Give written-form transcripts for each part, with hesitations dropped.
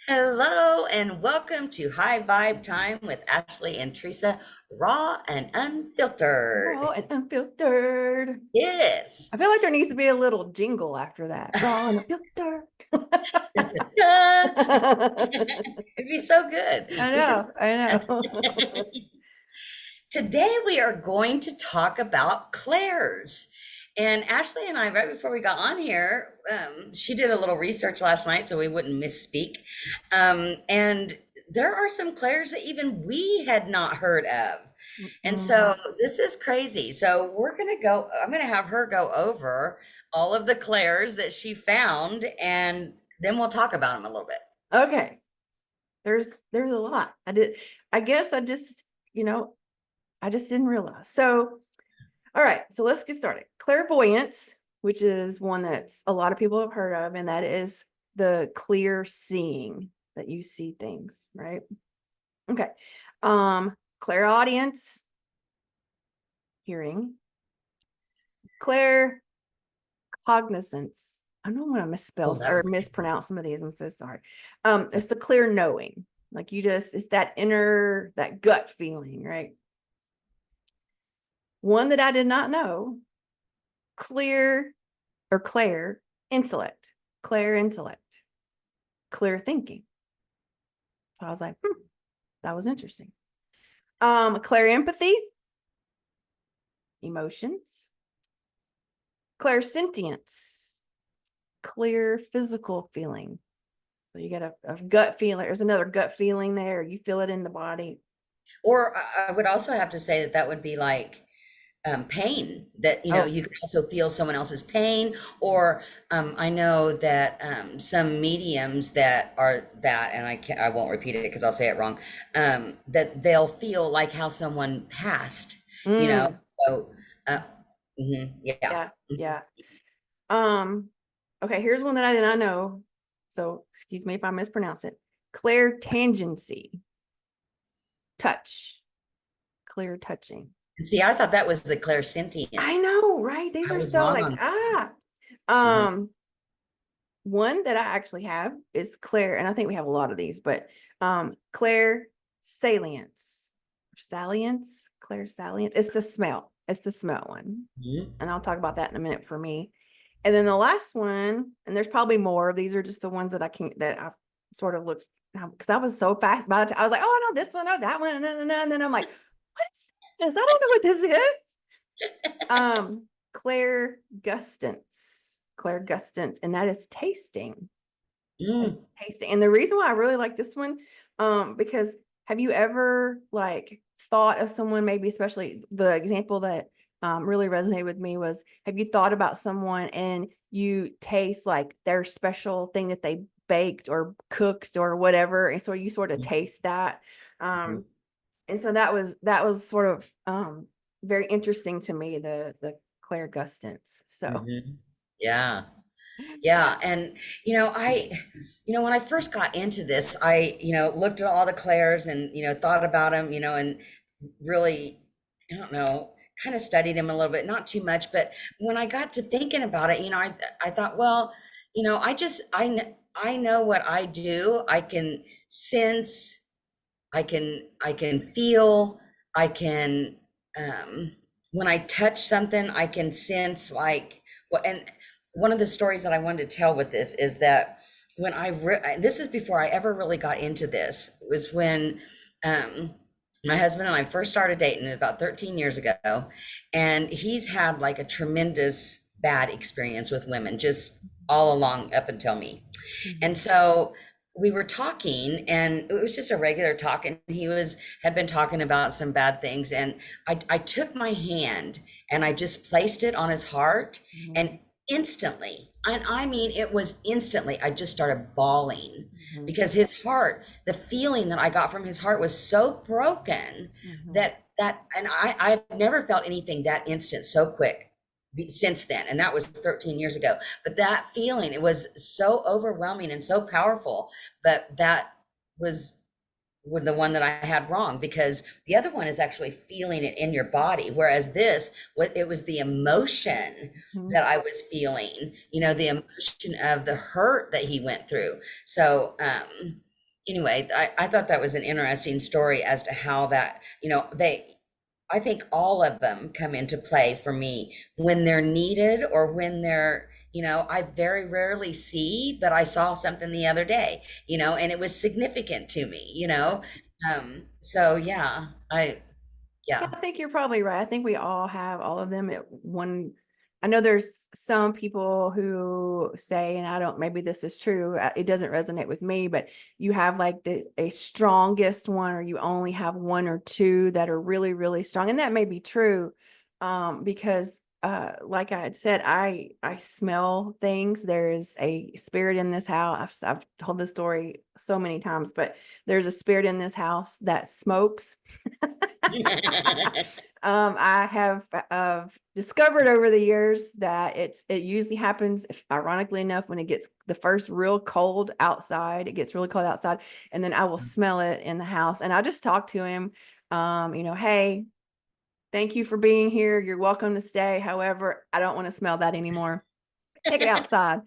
Hello and welcome to High Vibe Time with Ashley and Teresa, raw and Raw unfiltered. and unfiltered. Yes. I feel like there needs to be a little jingle after that. Raw and unfiltered. It'd be so good. I We should. know, I know. Today we are going to talk about clairs. And Ashley and I, right before we got on here, she did a little research last night so we wouldn't misspeak. And there are some clairs that even we had not heard of. And so Mm. this is crazy. So I'm going to have her go over all of the clairs that she found, and then we'll talk about them a little bit. Okay. There's a lot. I guess I just didn't realize. So, all right, so let's get started. Clairvoyance, which is one that's a lot of people have heard of, and that is the clear seeing, that you see things, right? Okay. Clairaudience, hearing. Claircognizance. I don't want to Oh, misspell that or was good. mispronounce some of these. I'm so sorry. It's the clear knowing. Like it's that that gut feeling, right? One that I did not know, clear or clair intellect, clair intellect, clear thinking. So I was like, that was interesting. Clair empathy, emotions, clairsentience, clear physical feeling. So you get a gut feeling. There's another gut feeling there. You feel it in the body. Or I would also have to say that that would be like pain, that Oh, you can also feel someone else's pain. Or I know that some mediums that are that, and I won't repeat it because I'll say it wrong, that they'll feel like how someone passed, you know. mm, So uh, yeah. yeah, Mhm. yeah. Okay, here's one that I did not know. So excuse me if I mispronounce it. Clairtangency, touch, clear touching. See, I thought that was the I clairsentient. know, right? These I are was so wrong like on. Mhm. Um, one that I actually have is Claire, and I think we have a lot of these, but Claire salience, salience, Claire salience. It's the smell. It's the smell one, Mhm. and I'll talk about that in a minute for me. And then the last one, and there's probably more. These are just the ones that I sort of looked, because I was so fast by the time I was like, oh no, this one, oh that one, and then I'm like, what is this? I don't know what this is. Claire Gustance, Claire Gustance, and that is tasting. It's Mm. tasting. And the reason why I really like this one, because have you ever like thought of someone, maybe especially the example that really resonated with me was, have you thought about someone and you taste like their special thing that they baked or cooked or whatever, and so you sort of taste that. Mhm. Um, and so that was sort of very interesting to me, the Claire Gustance. So Mhm. Yeah. Yeah, and when I first got into this, I looked at all the clairs and thought about them, and really, I don't know, kind of studied him a little bit, not too much, but when I got to thinking about it, I thought, well, I know what I do. I can sense, I can feel, I can when I touch something, I can sense like what. And one of the stories that I wanted to tell with this is that when this is before I ever really got into this, was when um my husband and I first started dating about 13 years ago, and he's had like a tremendous bad experience with women just all along up until me. And mhm. so we were talking, and it was just a regular talk, and he was had been talking about some bad things, and I took my hand and I just placed it on his heart, Mhm. and instantly, and I mean it was instantly, I just started bawling Mhm. because his heart, the feeling that I got from his heart was so broken Mhm. that and I've never felt anything that instant so quick since then, and that was 13 years ago. But that feeling, it was so overwhelming and so powerful. But that was the one that I had wrong, because the other one is actually feeling it in your body, whereas this, what it was, the emotion Mhm. that I was feeling, the emotion of the hurt that he went through. So anyway, I thought that was an interesting story as to how that, I think all of them come into play for me when they're needed or when they're, I very rarely see, but I saw something the other day, and it was significant to me, so yeah, Yeah, yeah. I think you're probably right. I think we all have all of them at one. I know there's some people who say, and I don't, maybe this is true, it doesn't resonate with me, but you have like a strongest one, or you only have one or two that are really, really strong. And that may be true, because like I had said, I smell things. There's a spirit in this house. I've told this story so many times, but there's a spirit in this house that smokes. I have discovered over the years that it usually happens, ironically enough, when it gets the first real cold outside. It gets really cold outside, and then I will smell it in the house, and I just talk to him. Hey, thank you for being here. You're welcome to stay. However, I don't want to smell that anymore. Take it outside.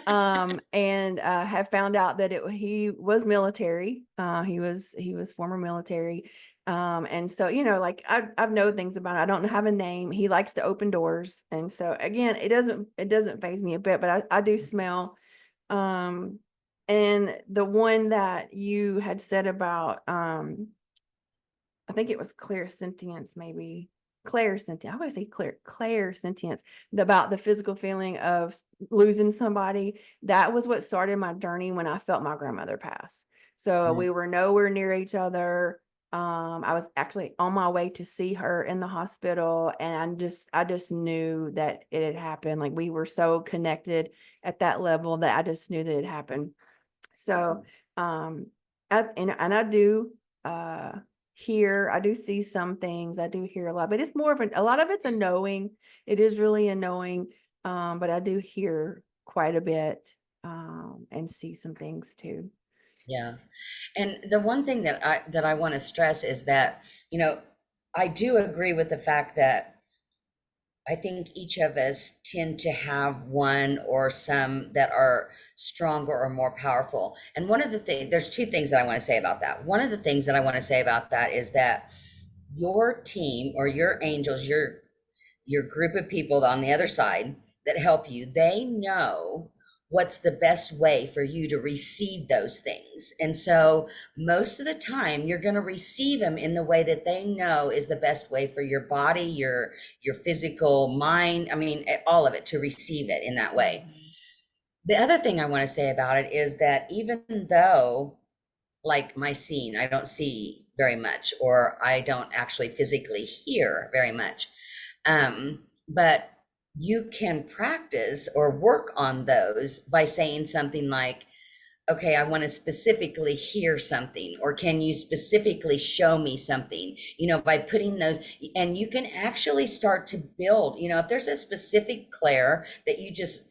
And have found out that he was military. He was former military. And so, like I've known things about it. I don't have a name. He likes to open doors. And so again, it doesn't faze me a bit, but I do smell. Um, and the one that you had said about, I think it was clairsentience, maybe clairsentience. I always say clairsentience, about the physical feeling of losing somebody. That was what started my journey when I felt my grandmother pass. So Mm, we were nowhere near each other. I was actually on my way to see her in the hospital, and I just knew that it had happened. Like we were so connected at that level that I just knew that it happened. So, and I do uh hear, I do see some things, I do hear a lot, but it's more of a lot of it's a knowing. It is really a knowing. But I do hear quite a bit, and see some things too. yeah. And the one thing that I want to stress is that, I do agree with the fact that I think each of us tend to have one or some that are stronger or more powerful. And one of the things, there's two things that I want to say about that. One of the things that I want to say about that is that your team or your angels, your group of people on the other side that help you, they know what's the best way for you to receive those things. And so most of the time you're going to receive them in the way that they know is the best way for your body, your physical mind, I mean all of it, to receive it in that way. The other thing I want to say about it is that even though, like my scene, I don't see very much, or I don't actually physically hear very much. But you can practice or work on those by saying something like, okay, I want to specifically hear something, or can you specifically show me something, by putting those, and you can actually start to build, if there's a specific clair that you just,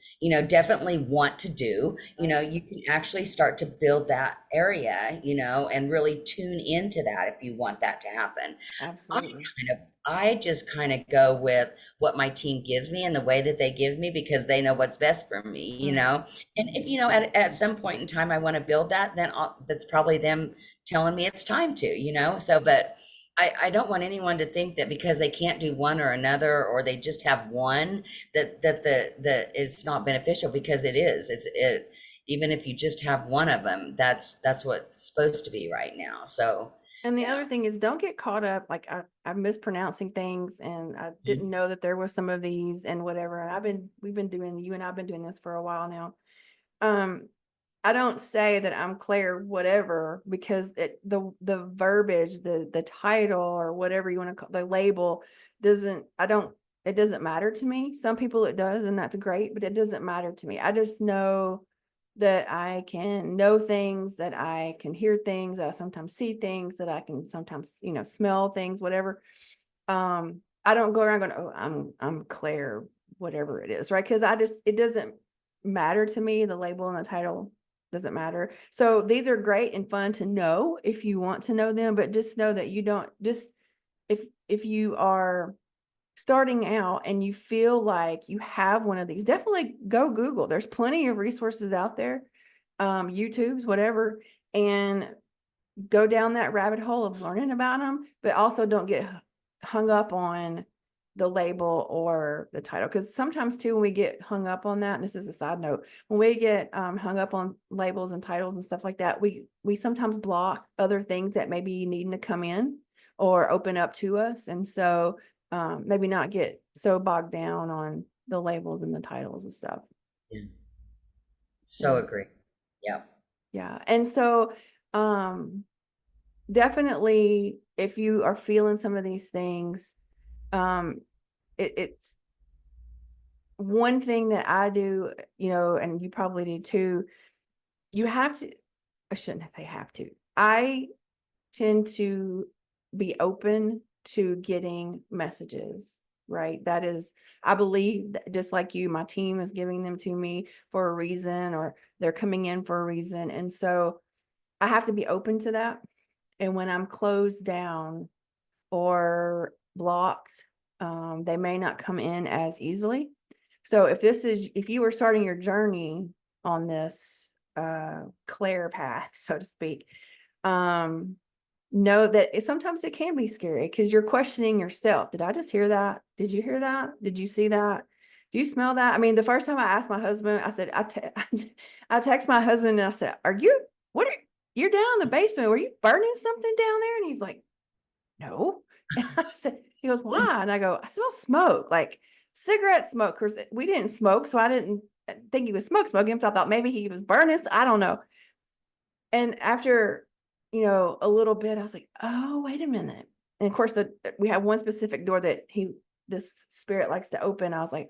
definitely want to do, you can actually start to build that area, and really tune into that if you want that to happen. Absolutely. I just kind of go with what my team gives me and the way that they give me, because they know what's best for me, Mm. And if, at some point in time I want to build that, then that's probably them telling me it's time to, so, but I don't want anyone to think that because they can't do one or another, or they just have one, that it's not beneficial, because it is. Even if you just have one of them, that's what's supposed to be right now. So And the yeah. other thing is, don't get caught up. Like I'm mispronouncing things, and I Mhm. didn't know that there was some of these and whatever. And you and I've been doing this for a while now. Um, I don't say that I'm Claire whatever, because the verbiage, the title, or whatever you want to call the label, doesn't I don't it doesn't matter to me. Some people it does, and that's great, but it doesn't matter to me. I just know that I can know things, that I can hear things, that I sometimes see things, that I can sometimes, smell things, whatever. I don't go around going, oh, I'm Claire, whatever it is, right? Because it doesn't matter to me. The label and the title doesn't matter. So these are great and fun to know if you want to know them, but just know that you don't just if you are starting out and you feel like you have one of these, definitely go Google. There's plenty of resources out there, YouTube's, whatever, and go down that rabbit hole of learning about them, but also don't get hung up on the label or the title. Because sometimes too, when we get hung up on that, and this is a side note, when we get hung up on labels and titles and stuff like that, we sometimes block other things that maybe needing to come in or open up to us. And so maybe not get so bogged down on the labels and the titles and stuff. Yeah. So Yeah. agree. Yeah. Yeah. And so definitely if you are feeling some of these things, it's one thing that I do, and you probably do too. You have to, I shouldn't say have to. I tend to be open to getting messages, right? That is, I believe that just like you, my team is giving them to me for a reason, or they're coming in for a reason. And so I have to be open to that. And when I'm closed down or blocked, they may not come in as easily. So if you were starting your journey on this Claire path, so to speak, know that sometimes it can be scary because you're questioning yourself. Did I just hear that? Did you hear that? Did you see that? Do you smell that? I mean, the first time I asked my husband, I said, I text my husband and I said, you're down in the basement. Were you burning something down there? And he's like, no. And I said, he goes, why? And I go, I smell smoke, like cigarette smoke. Cause we didn't smoke. So I didn't think he was smoking. So I thought maybe he was burning. I don't know. And after, a little bit, I was like, oh, wait a minute. And of course, we have one specific door that this spirit likes to open. I was like,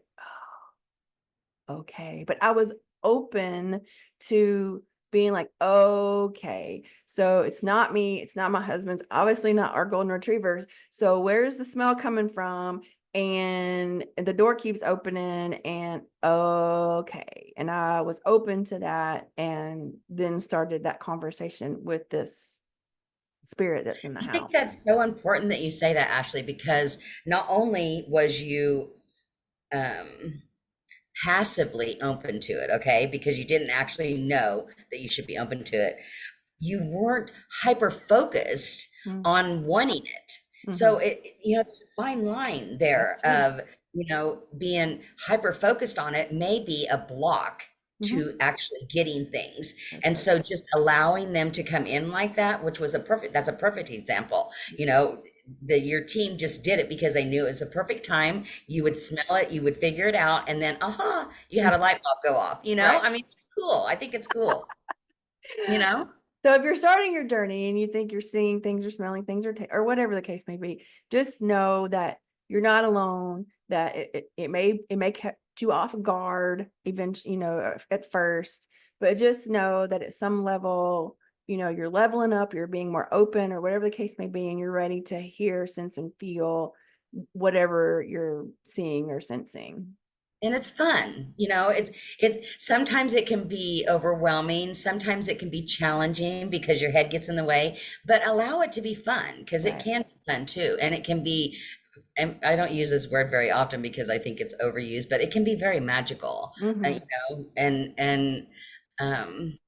oh, okay. But I was open to being like, okay, so it's not me, it's not my husband's, obviously not our golden retrievers. So where's the smell coming from? And the door keeps opening, and okay. And I was open to that, and then started that conversation with this spirit that's in the I think house. that's so important that you say that, Ashley, because not only was you um, passively open to it, okay, because you didn't actually know that you should be open to it, you weren't hyper focused on wanting it. So Mm-hmm. there's a fine line That's there true. of, being hyper focused on it may be a block Mm-hmm. to actually getting things. That's And so so just allowing them to come in like that, which was that's a perfect example. Your team just did it because they knew it was a perfect time. You would smell it, you would figure it out, and then, you had true. a light bulb go off, Right. I mean, it's cool. I think it's cool, you know? So if you're starting your journey and you think you're seeing things or smelling things or whatever the case may be, just know that you're not alone, that it may catch you off guard eventually, at first, but just know that at some level, you're leveling up, you're being more open or whatever the case may be, and you're ready to hear, sense, and feel whatever you're seeing or sensing. And it's fun. It's sometimes it can be overwhelming, sometimes it can be challenging because your head gets in the way, but allow it to be fun because it Right. can be fun too. And it can be, and I don't use this word very often because I think it's overused, but it can be very magical, Mm-hmm. and um,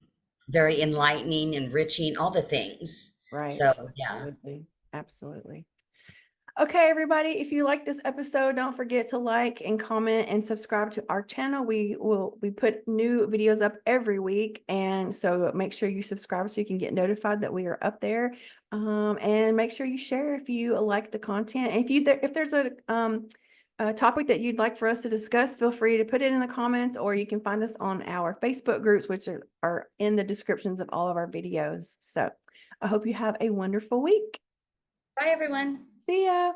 very enlightening, enriching, all the things. Right. So yeah. Absolutely. Absolutely. Okay, everybody, if you like this episode, don't forget to like and comment and subscribe to our channel. We put new videos up every week, and so make sure you subscribe so you can get notified that we are up there. And make sure you share if you like the content. And if there's a topic that you'd like for us to discuss, feel free to put it in the comments, or you can find us on our Facebook groups, which are in the descriptions of all of our videos. So I hope you have a wonderful week. Bye, everyone. See ya.